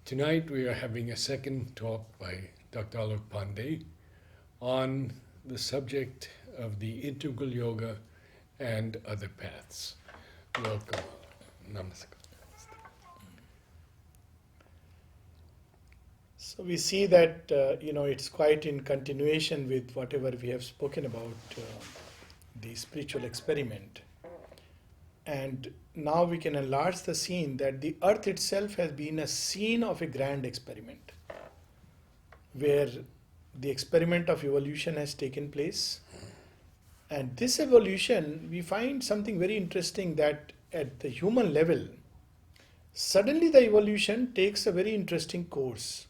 Tonight we are having a second talk by Dr. Alok Pandey on the subject of the integral yoga and other paths. Welcome. Namaskar. So we see that it's quite in continuation with whatever we have spoken about the spiritual experiment, and now we can enlarge the scene that the earth itself has been a scene of a grand experiment where the experiment of evolution has taken place. And this evolution, we find something very interesting, that at the human level, suddenly the evolution takes a very interesting course.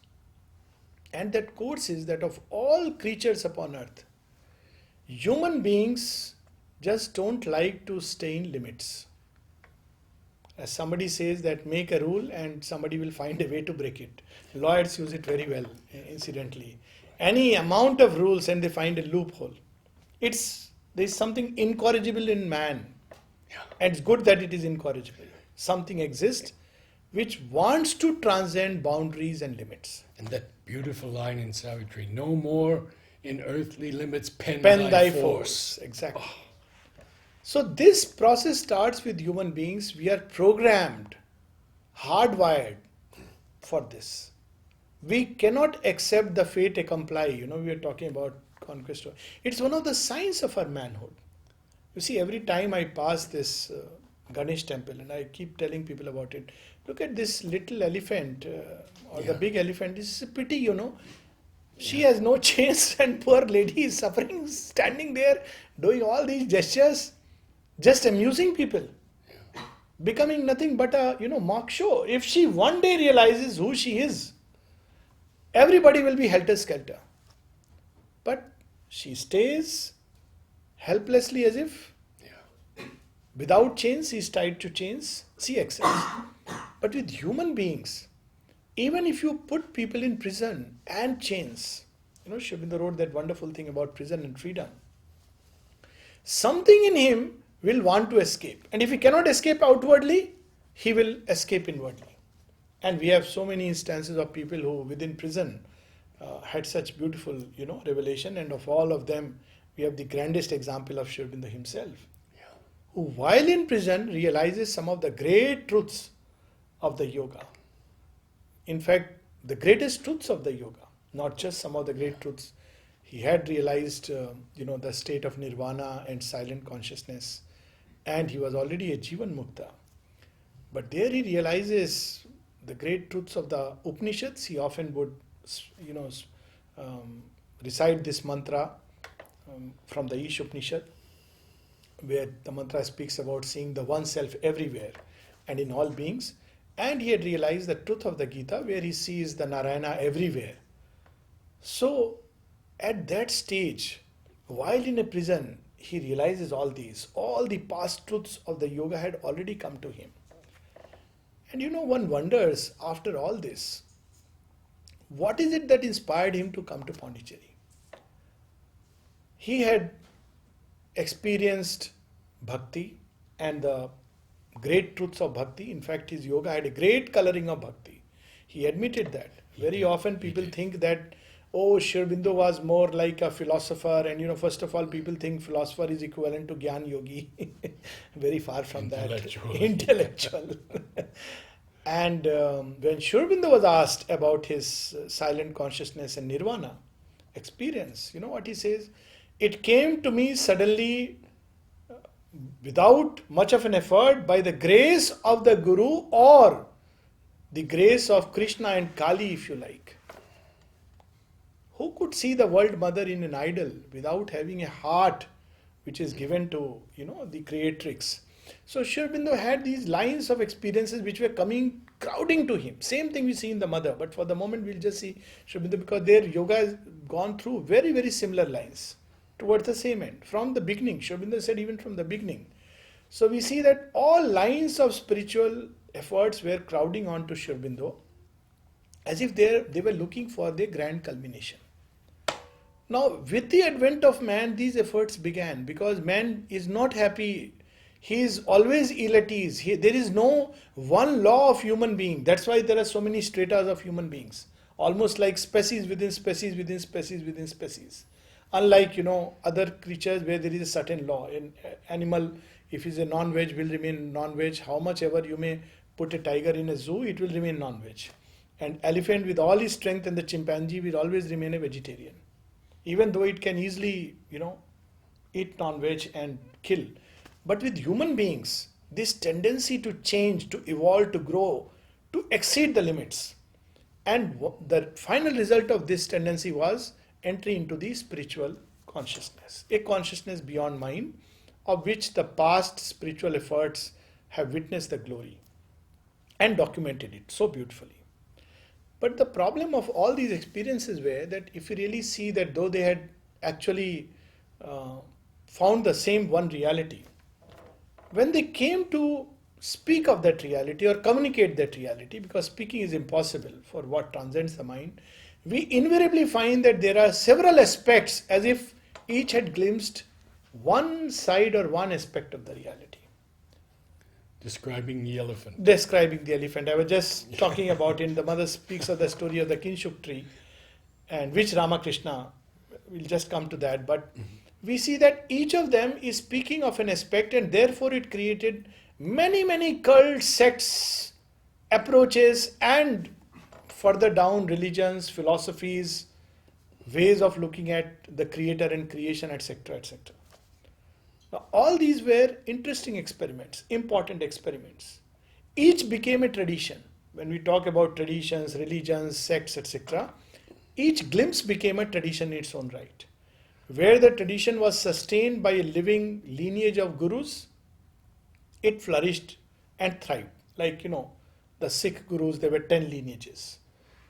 And that course is that of all creatures upon earth, human beings just don't like to stay in limits. As somebody says that make a rule and somebody will find a way to break it. Lawyers use it very well, incidentally. Any amount of rules and they find a loophole. There's something incorrigible in man. And it's good that it is incorrigible. Something exists which wants to transcend boundaries and limits. And that beautiful line in Savitri, no more in earthly limits pen Thy force. Exactly. Oh. So this process starts with human beings. We are programmed, hardwired for this. We cannot accept the fate accompli. We are talking about conquest. It's one of the signs of our manhood. You see, every time I pass this Ganesh temple, and I keep telling people about it, look at this little elephant the big elephant. This is a pity, She has no chains and poor lady is suffering, standing there, doing all these gestures, just amusing people, becoming nothing but a, mock show. If she one day realizes who she is, everybody will be helter-skelter. But she stays helplessly as if without chains, she is tied to chains, she accepts. But with human beings, even if you put people in prison and chains, Sri Aurobindo wrote that wonderful thing about prison and freedom. Something in him will want to escape. And if he cannot escape outwardly, he will escape inwardly. And we have so many instances of people who within prison had such beautiful, revelation. And of all of them, we have the grandest example of Sri Aurobindo himself, who while in prison realizes some of the great truths of the yoga. In fact, the greatest truths of the yoga, not just some of the great truths. He had realized, the state of nirvana and silent consciousness, and he was already a Jivan Mukta. But there he realizes the great truths of the Upanishads. He often would, recite this mantra from the Ish Upanishad, where the mantra speaks about seeing the one self everywhere and in all beings. And he had realized the truth of the Gita, where he sees the Narayana everywhere. So, at that stage, while in a prison, he realizes all these. All the past truths of the yoga had already come to him. And one wonders, after all this, what is it that inspired him to come to Pondicherry? He had experienced bhakti and the great truths of bhakti. In fact, his yoga had a great coloring of bhakti. He admitted that. Very often people think that, Sri Aurobindo was more like a philosopher, and first of all, people think philosopher is equivalent to Gyan Yogi. Very far from that. Intellectual. And when Sri Aurobindo was asked about his silent consciousness and nirvana experience, what he says? It came to me suddenly, without much of an effort, by the grace of the Guru or the grace of Krishna and Kali, if you like. Who could see the world mother in an idol without having a heart which is given to, the creatrix? So Sri Aurobindo had these lines of experiences which were crowding to him. Same thing we see in the mother, but for the moment we'll just see Sri Aurobindo, because their yoga has gone through very, very similar lines towards the same end. From the beginning, Sri Aurobindo said even from the beginning. So we see that all lines of spiritual efforts were crowding onto Sri Aurobindo as if they were looking for their grand culmination. Now, with the advent of man, these efforts began, because man is not happy He is always ill at ease. There is no one law of human being. That's why there are so many stratas of human beings, almost like species within species within species within species. Unlike other creatures where there is a certain law. An animal, if it's a non-veg, will remain non-veg. How much ever you may put a tiger in a zoo, it will remain non-veg. And elephant, with all his strength, and the chimpanzee will always remain a vegetarian, even though it can easily eat non-veg and kill. But with human beings, this tendency to change, to evolve, to grow, to exceed the limits. And the final result of this tendency was entry into the spiritual consciousness, a consciousness beyond mind, of which the past spiritual efforts have witnessed the glory and documented it so beautifully. But the problem of all these experiences were that if you really see that though they had actually found the same one reality, when they came to speak of that reality or communicate that reality, because speaking is impossible for what transcends the mind, we invariably find that there are several aspects as if each had glimpsed one side or one aspect of the reality. Describing the elephant. Describing the elephant. I was just talking about the mother speaks of the story of the Kinshuk tree, and which Ramakrishna, we'll just come to that, but we see that each of them is speaking of an aspect, and therefore it created many cults, sects, approaches, and further down religions, philosophies, ways of looking at the creator and creation, etc., etc. Now, all these were interesting experiments, important experiments. Each became a tradition. When we talk about traditions, religions, sects, etc., each glimpse became a tradition in its own right. Where the tradition was sustained by a living lineage of gurus, it flourished and thrived. Like, the Sikh gurus, there were 10 lineages.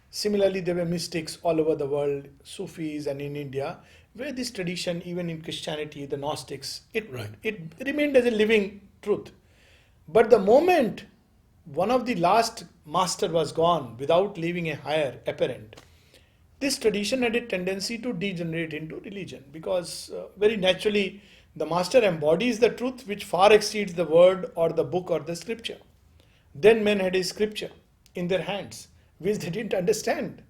Similarly, there were mystics all over the world, Sufis, and in India, where this tradition, even in Christianity, the Gnostics, it remained as a living truth. But the moment one of the last master was gone without leaving a higher apparent, this tradition had a tendency to degenerate into religion, because very naturally the master embodies the truth which far exceeds the word or the book or the scripture. Then men had a scripture in their hands which they didn't understand.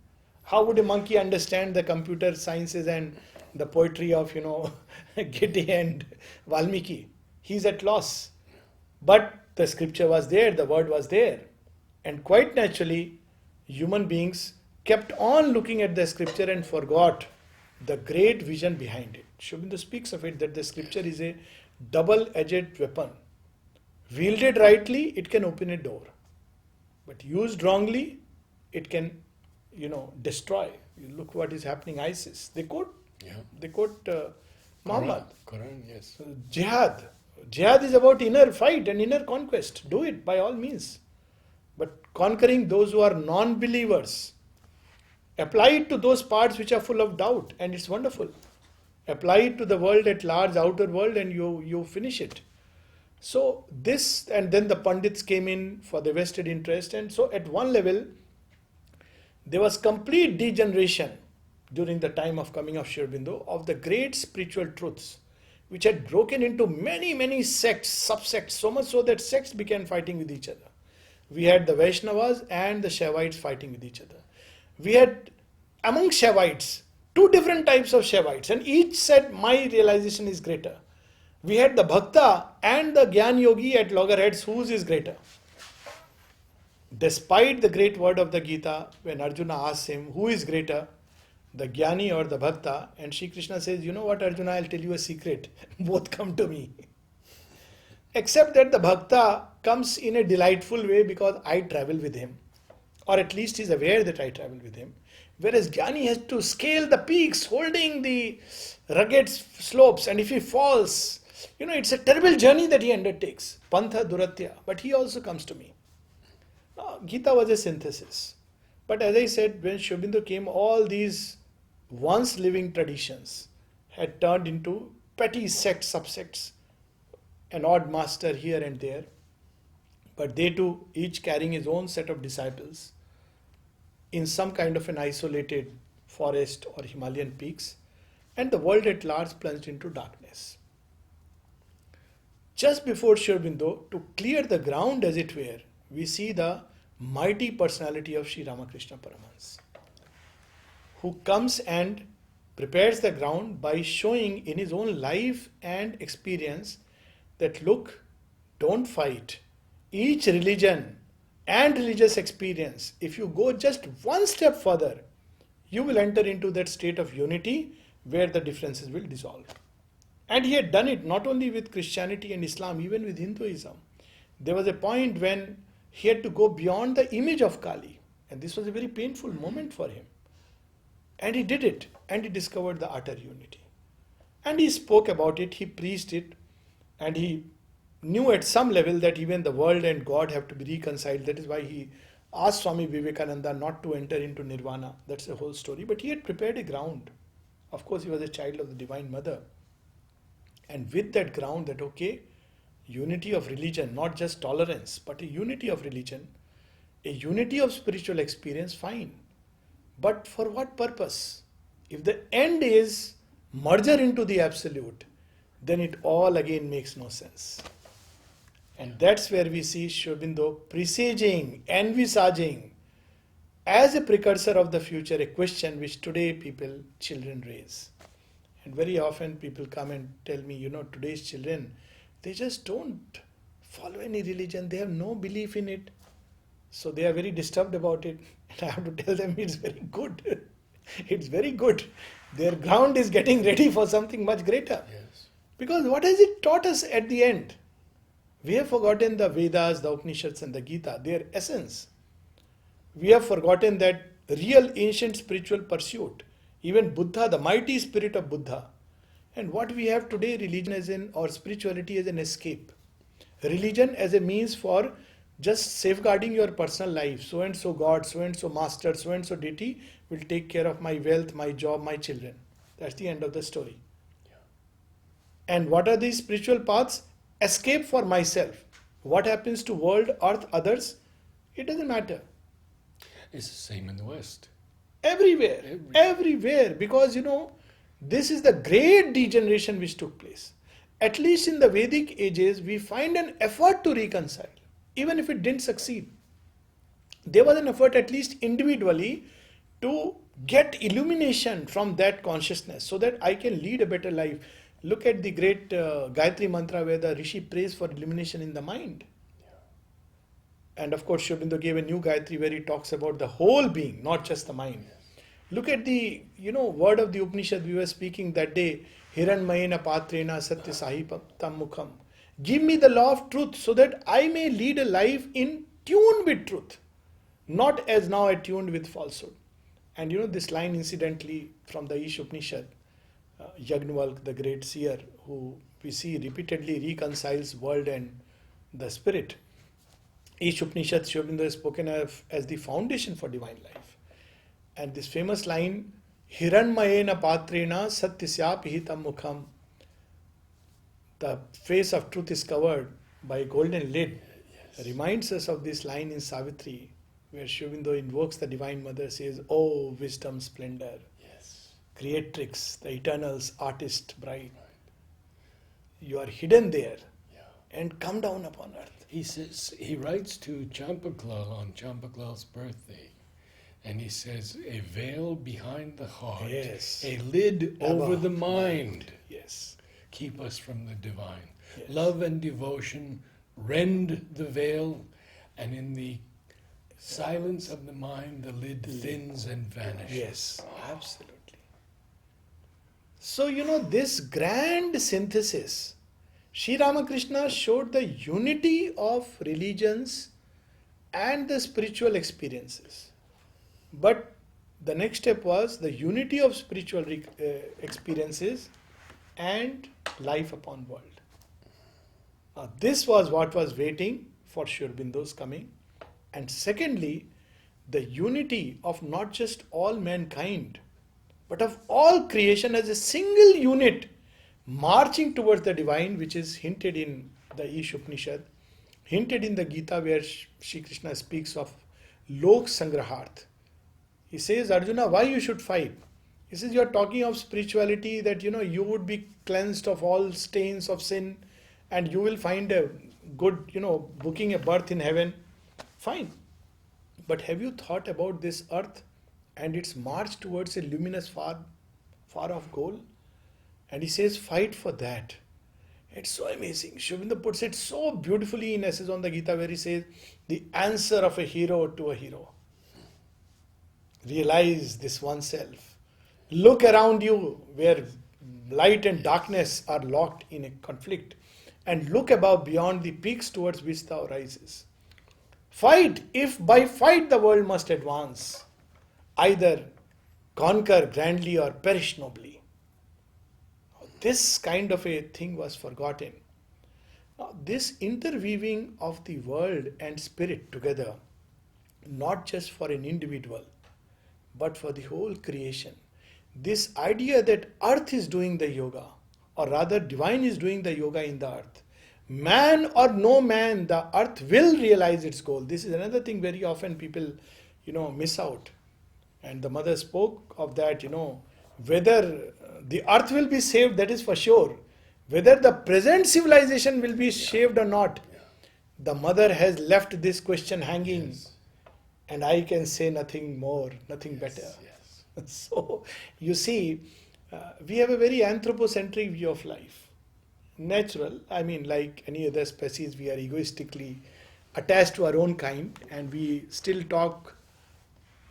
How would a monkey understand the computer sciences and the poetry of Giti and Valmiki? He's at loss. But the scripture was there, the word was there, and quite naturally human beings kept on looking at the scripture and forgot the great vision behind it. Aurobindo speaks of it, that the scripture is a double-edged weapon. Wielded rightly, it can open a door, but used wrongly, it can destroy. You look what is happening. ISIS, they quote Muhammad. Quran, yes. Jihad is about inner fight and inner conquest. Do it by all means, but conquering those who are non-believers. Apply it to those parts which are full of doubt, and it's wonderful. Apply it to the world at large, outer world, and you finish it. So this, and then the Pandits came in for the vested interest, and so at one level there was complete degeneration during the time of coming of Aurobindo of the great spiritual truths, which had broken into many sects, subsects, so much so that sects began fighting with each other. We had the Vaishnavas and the Shaivites fighting with each other. We had among Shaivites 2 different types of Shaivites, and each said my realization is greater. We had the Bhakta and the Gyan Yogi at loggerheads, whose is greater. Despite the great word of the Gita, when Arjuna asks him who is greater, the Gyani or the Bhakta, and Shri Krishna says, you know what, Arjuna, I'll tell you a secret. Both come to me. Except that the Bhakta comes in a delightful way because I travel with him, or at least he's aware that I travel with him. Whereas Gyani has to scale the peaks, holding the rugged slopes, and if he falls, it's a terrible journey that he undertakes. Pantha Duratya. But he also comes to me. Gita was a synthesis. But as I said, when Aurobindo came, all these once living traditions had turned into petty sects, subsects, an odd master here and there. But they too, each carrying his own set of disciples in some kind of an isolated forest or Himalayan peaks, and the world at large plunged into darkness. Just before Sri Aurobindo, to clear the ground as it were, we see the mighty personality of Sri Ramakrishna Paramahansa, who comes and prepares the ground by showing in his own life and experience that look, don't fight. Each religion and religious experience, if you go just one step further, you will enter into that state of unity where the differences will dissolve. And he had done it not only with Christianity and Islam, even with Hinduism. There was a point when he had to go beyond the image of Kali. And this was a very painful moment for him. And he did it. And he discovered the utter unity. And he spoke about it, he preached it, and he knew at some level that even the world and God have to be reconciled. That is why he asked Swami Vivekananda not to enter into nirvana. That's the whole story. But he had prepared a ground. Of course, he was a child of the Divine Mother. And with that ground that, okay, unity of religion, not just tolerance, but a unity of religion, a unity of spiritual experience, fine. But for what purpose? If the end is merger into the absolute, then it all again makes no sense. And that's where we see Sri Aurobindo presaging, envisaging, as a precursor of the future, a question which today children raise. And very often people come and tell me, today's children, they just don't follow any religion. They have no belief in it. So they are very disturbed about it. And I have to tell them it's very good. It's very good. Their ground is getting ready for something much greater. Yes. Because what has it taught us at the end? We have forgotten the Vedas, the Upanishads and the Gita, their essence. We have forgotten that real ancient spiritual pursuit. Even Buddha, the mighty spirit of Buddha. And what we have today, religion or spirituality as an escape. Religion as a means for just safeguarding your personal life. So and so God, so and so master, so and so deity will take care of my wealth, my job, my children. That's the end of the story. Yeah. And what are these spiritual paths? Escape for myself. What happens to world, earth, others? It doesn't matter. It's the same in the West. Everywhere. Because, this is the great degeneration which took place. At least in the Vedic ages, we find an effort to reconcile, even if it didn't succeed. There was an effort, at least individually, to get illumination from that consciousness so that I can lead a better life. Look at the great Gayatri Mantra where the Rishi prays for illumination in the mind. And of course, Sri Aurobindo gave a new Gayatri where he talks about the whole being, not just the mind. Yes. Look at the, word of the Upanishad we were speaking that day. Hiranmayena patrena satya sahitam mukham. Give me the law of truth so that I may lead a life in tune with truth. Not as now attuned with falsehood. And this line incidentally from the Ish Upanishad, Yajnavalkya, the great seer, who we see repeatedly reconciles world and the spirit. Each Upanishad, Sri Aurobindo is spoken of as the foundation for divine life. And this famous line, Hiranmayena patrena satyasya pihitam mukham. The face of truth is covered by a golden lid. Yes. Reminds us of this line in Savitri, where Sri Aurobindo invokes the Divine Mother, says, "Oh, wisdom, splendor, yes, creatrix, the eternal's artist bride. You are hidden there, and come down upon earth." He says, he writes to Champaklal on Champaklal's birthday, and he says, "A veil behind the heart, yes, a lid over the mind, yes, keep us from the divine. Yes. Love and devotion rend the veil, and in the silence of the mind, the lid thins and vanishes." Yes, absolutely. So, this grand synthesis, Sri Ramakrishna showed the unity of religions and the spiritual experiences. But the next step was the unity of spiritual experiences and life upon world. This was what was waiting for Sri Aurobindo's coming. And secondly, the unity of not just all mankind, but of all creation as a single unit, marching towards the divine, which is hinted in the Ish Upanishad, hinted in the Gita where Shri Krishna speaks of Lok Sangrahart. He says, "Arjuna, why you should fight?" He says, "You are talking of spirituality, that you would be cleansed of all stains of sin and you will find a good, booking a berth in heaven. Fine. But have you thought about this earth and its march towards a luminous far off goal? And he says, fight for that. It's so amazing. Sri Aurobindo puts it so beautifully in Essays on the Gita, where he says, the answer of a hero to a hero. Realize this oneself. Look around you where light and darkness are locked in a conflict, and look above beyond the peaks towards which thou rises. Fight, if by fight the world must advance, either conquer grandly or perish nobly. This kind of a thing was forgotten. Now, this interweaving of the world and spirit together, not just for an individual, but for the whole creation. This idea that earth is doing the yoga, or rather divine is doing the yoga in the earth. Man or no man, the earth will realize its goal. This is another thing very often people, miss out. And the mother spoke of that, whether the earth will be saved, that is for sure. Whether the present civilization will be saved or not, the mother has left this question hanging. Yes. And I can say nothing more, nothing better. Yes. So, you see, we have a very anthropocentric view of life. Natural, like any other species, we are egoistically attached to our own kind, and we still talk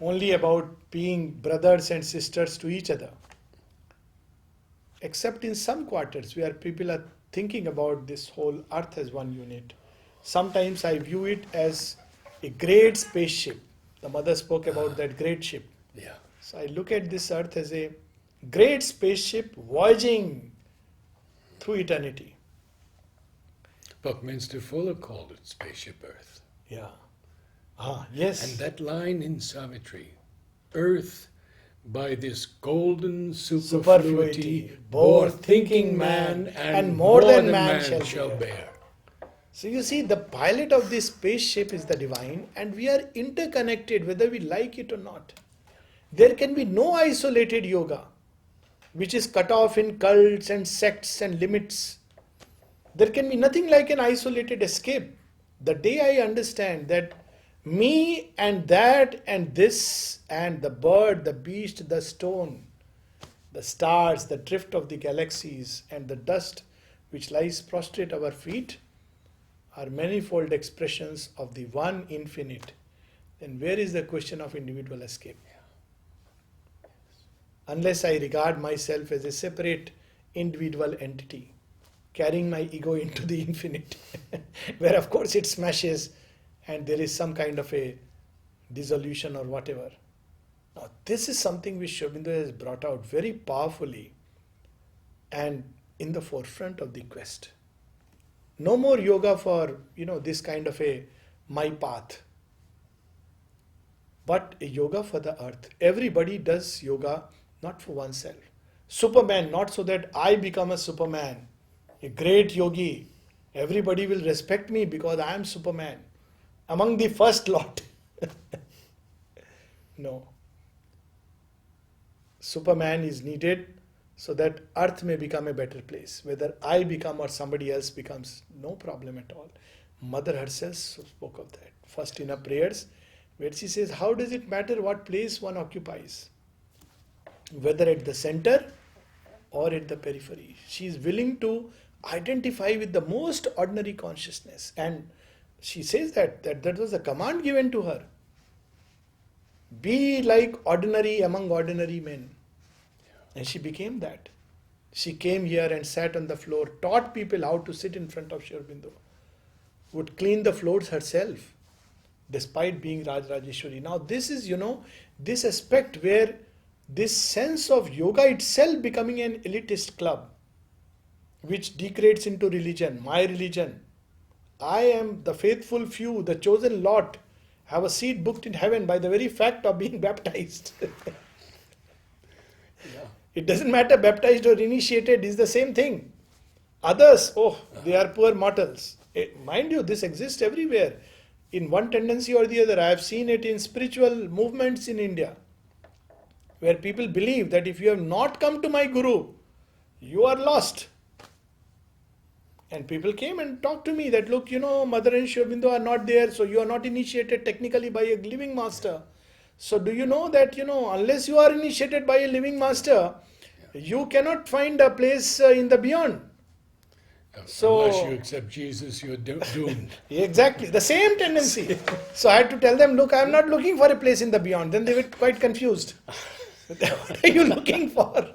only about being brothers and sisters to each other. Except in some quarters where people are thinking about this whole earth as one unit. Sometimes I view it as a great spaceship. The mother spoke about that great ship. Yeah. So I look at this earth as a great spaceship voyaging through eternity. Buckminster Fuller called it Spaceship Earth. Yeah. Yes. And that line in Savitri, Earth by this golden superfluity bore thinking man and more than man shall bear. So you see, the pilot of this spaceship is the divine, and we are interconnected whether we like it or not. There can be no isolated yoga, which is cut off in cults and sects and limits. There can be nothing like an isolated escape. The day I understand that me and that and this and the bird, the beast, the stone, the stars, the drift of the galaxies, and the dust which lies prostrate at our feet are manifold expressions of the one infinite, then where is the question of individual escape? Unless I regard myself as a separate individual entity, carrying my ego into the infinite, where of course it smashes and there is some kind of a dissolution or whatever. Now this is something which Sri Aurobindo has brought out very powerfully and in the forefront of the quest. No more yoga for, this kind of a my path, but a yoga for the earth. Everybody does yoga not for oneself. Superman, not so that I become a Superman, a great yogi. Everybody will respect me because I am Superman, among the first lot. No. Superman is needed so that earth may become a better place. Whether I become or somebody else becomes, no problem at all. Mother herself spoke of that. First in her prayers, where she says, how does it matter what place one occupies? Whether at the center or at the periphery. She is willing to identify with the most ordinary consciousness. And she says that was a command given to her. Be like ordinary among ordinary men. And she became that. She came here and sat on the floor, taught people how to sit in front of Sri Aurobindo, would clean the floors herself, despite being Rajrajeshwari. Now this is, this aspect where this sense of yoga itself becoming an elitist club, which degrades into religion, my religion. I am the faithful few, the chosen lot, have a seat booked in heaven by the very fact of being baptized. Yeah. It doesn't matter, baptized or initiated is the same thing. Others, they are poor mortals. Mind you, this exists everywhere. In one tendency or the other, I have seen it in spiritual movements in India, where people believe that if you have not come to my guru, you are lost. And people came and talked to me that, look, Mother and Sri Aurobindo are not there, so you are not initiated technically by a living master. So do you know that, unless you are initiated by a living master, you cannot find a place in the beyond. Unless you So, accept Jesus, you're doomed. exactly, the same tendency. So I had to tell them, look, I'm not looking for a place in the beyond. Then they were quite confused. What are you looking for?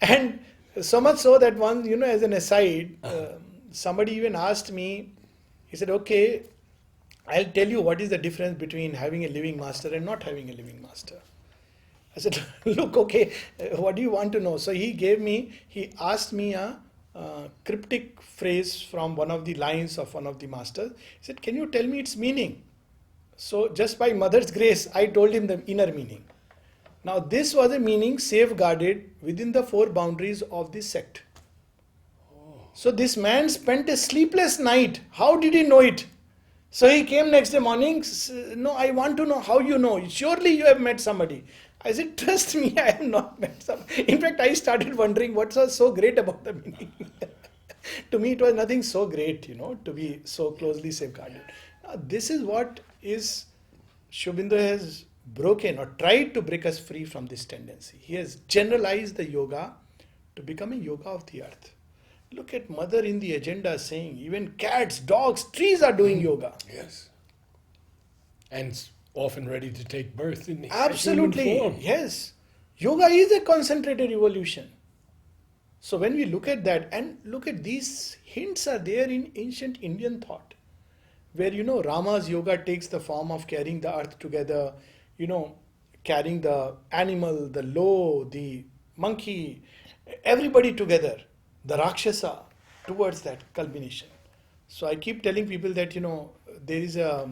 And so much so that once, as an aside, somebody even asked me, he said, okay, I'll tell you what is the difference between having a living master and not having a living master. I said, look, okay, what do you want to know? So he asked me a cryptic phrase from one of the lines of one of the masters. He said, can you tell me its meaning? So just by Mother's grace, I told him the inner meaning. Now this was a meaning safeguarded within the four boundaries of this sect. So this man spent a sleepless night. How did he know it? So he came next day morning. No, I want to know how you know. Surely you have met somebody. I said, trust me, I have not met somebody. In fact, I started wondering what was so great about the meaning. To me, it was nothing so great, to be so closely safeguarded. Now, this is what is Sri Aurobindo has broken or tried to break us free from this tendency. He has generalized the yoga to become a yoga of the earth. Look at Mother in the agenda saying even cats, dogs, trees are doing yoga. Yes. And often ready to take birth in Absolutely, human form. yes. Yoga is a concentrated evolution. So when we look at that, and look at these hints are there in ancient Indian thought, where Rama's yoga takes the form of carrying the earth together, carrying the animal, the low, the monkey, everybody together, the Rakshasa, towards that culmination. So I keep telling people that there is a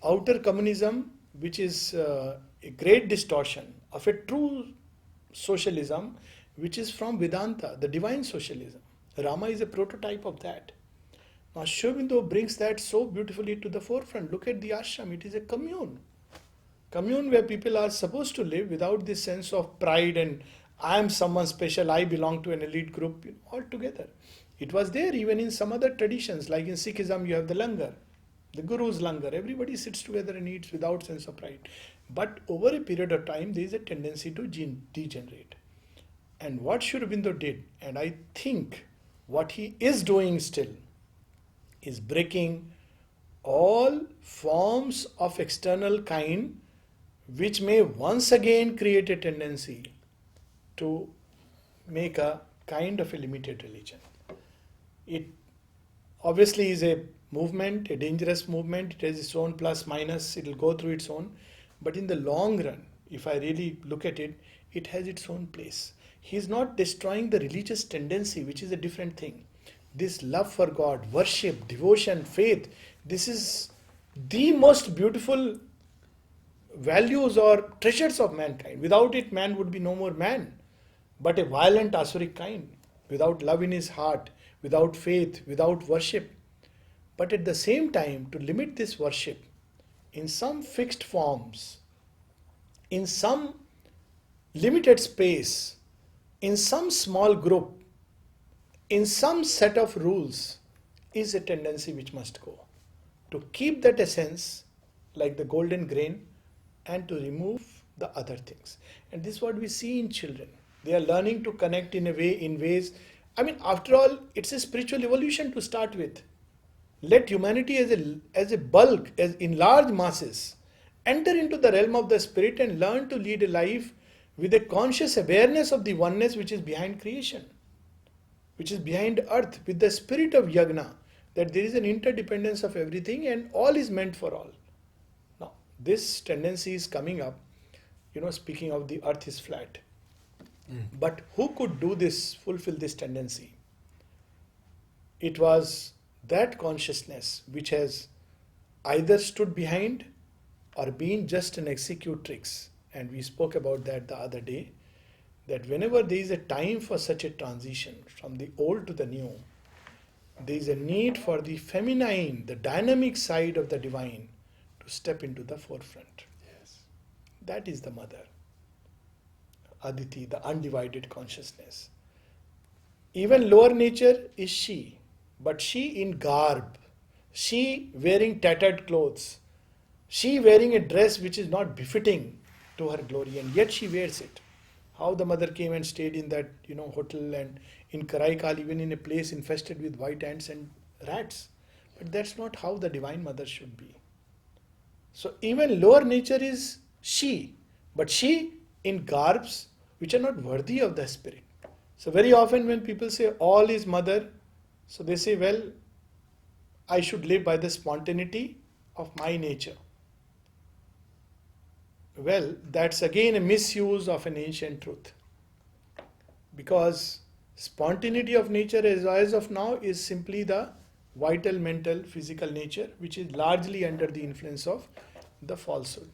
outer communism which is a great distortion of a true socialism, which is from Vedanta, the divine socialism. Rama is a prototype of that. Now Sri Aurobindo brings that so beautifully to the forefront. Look at the ashram, it is a commune. Commune where people are supposed to live without this sense of pride and I am someone special, I belong to an elite group, all together. It was there even in some other traditions, like in Sikhism you have the langar, the Guru's langar. Everybody sits together and eats without sense of pride. But over a period of time, there is a tendency to degenerate. And what Sri Aurobindo did, and I think what he is doing still, is breaking all forms of external kind which may once again create a tendency to make a kind of a limited religion. It obviously is a movement, a dangerous movement. It has its own plus minus, it will go through its own. But in the long run, if I really look at it, it has its own place. He is not destroying the religious tendency, which is a different thing. This love for God, worship, devotion, faith, this is the most beautiful values or treasures of mankind. Without it, man would be no more man, but a violent asuric kind, without love in his heart, without faith, without worship. But at the same time, to limit this worship in some fixed forms, in some limited space, in some small group, in some set of rules, is a tendency which must go. To keep that essence, like the golden grain, and to remove the other things. And this is what we see in children. They are learning to connect in ways. I mean, after all, it's a spiritual evolution to start with. Let humanity as a bulk, as in large masses, enter into the realm of the spirit and learn to lead a life with a conscious awareness of the oneness which is behind creation, which is behind earth, with the spirit of yagna, that there is an interdependence of everything and all is meant for all. Now, this tendency is coming up, speaking of the earth is flat. But who could do this, fulfill this tendency? It was that consciousness which has either stood behind or been just an executrix. And we spoke about that the other day, that whenever there is a time for such a transition from the old to the new, there is a need for the feminine, the dynamic side of the divine to step into the forefront. Yes. That is the mother. Aditi, the undivided consciousness. Even lower nature is she, but she in garb, she wearing tattered clothes, she wearing a dress which is not befitting to her glory, and yet she wears it. How the mother came and stayed in that hotel and in Karaikal, even in a place infested with white ants and rats. But that's not how the divine mother should be. So even lower nature is she, but she in garbs which are not worthy of the spirit. So very often when people say all is mother, so they say, well, I should live by the spontaneity of my nature. Well, that's again a misuse of an ancient truth. Because spontaneity of nature as of now is simply the vital, mental, physical nature, which is largely under the influence of the falsehood.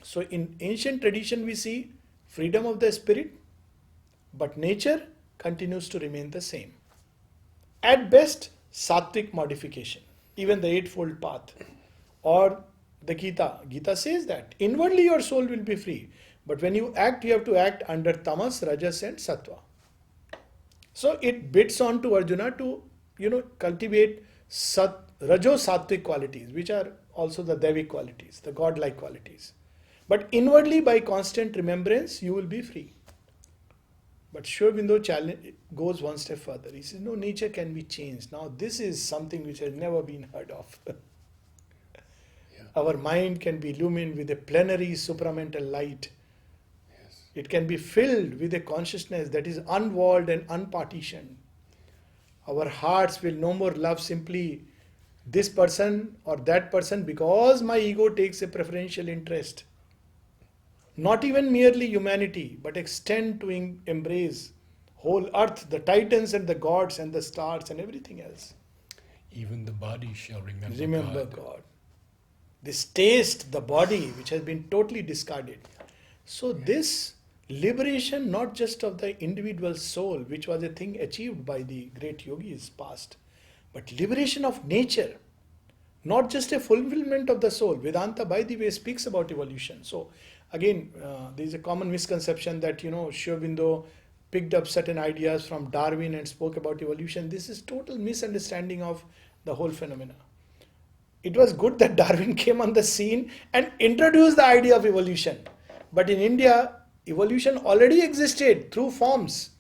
So in ancient tradition we see freedom of the spirit, but nature continues to remain the same. At best, sattvic modification, even the eightfold path, or the Gita. Gita says that inwardly your soul will be free, but when you act, you have to act under tamas, rajas, and sattva. So it bids on to Arjuna to cultivate rajo sattvic qualities, which are also the devic qualities, the godlike qualities. But inwardly, by constant remembrance, you will be free. But Aurobindo goes one step further. He says, no, nature can be changed. Now, this is something which has never been heard of. Yeah. Our mind can be illumined with a plenary supramental light. Yes. It can be filled with a consciousness that is unwalled and unpartitioned. Our hearts will no more love simply this person or that person because my ego takes a preferential interest. Not even merely humanity, but extend to embrace whole earth, the titans and the gods and the stars and everything else. Even the body shall remember, Remember God. God. This taste, the body, which has been totally discarded. So this liberation, not just of the individual soul, which was a thing achieved by the great yogis past, but liberation of nature, not just a fulfillment of the soul. Vedanta, by the way, speaks about evolution. So again, there is a common misconception that Aurobindo picked up certain ideas from Darwin and spoke about evolution. This is total misunderstanding of the whole phenomena. It was good that Darwin came on the scene and introduced the idea of evolution. But in India, evolution already existed through forms.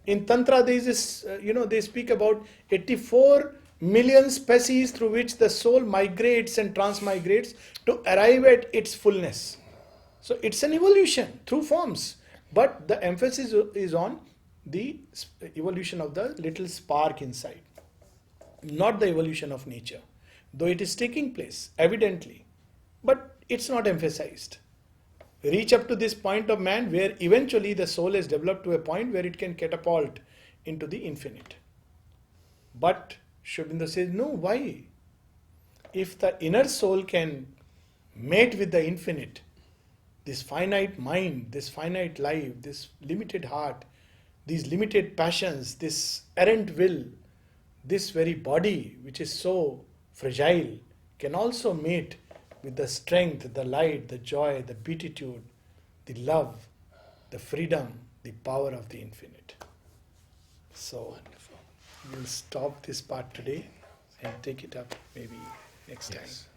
In Tantra, there is this, they speak about 84 million species through which the soul migrates and transmigrates to arrive at its fullness. So it's an evolution through forms. But the emphasis is on the evolution of the little spark inside, not the evolution of nature. Though it is taking place, evidently, but it's not emphasized. Reach up to this point of man where eventually the soul has developed to a point where it can catapult into the infinite. But Aurobindo says, no, why? If the inner soul can mate with the infinite, this finite mind, this finite life, this limited heart, these limited passions, this errant will, this very body which is so fragile, can also mate with the strength, the light, the joy, the beatitude, the love, the freedom, the power of the infinite. So Wonderful. we'll stop this part today and take it up maybe next time. Yes.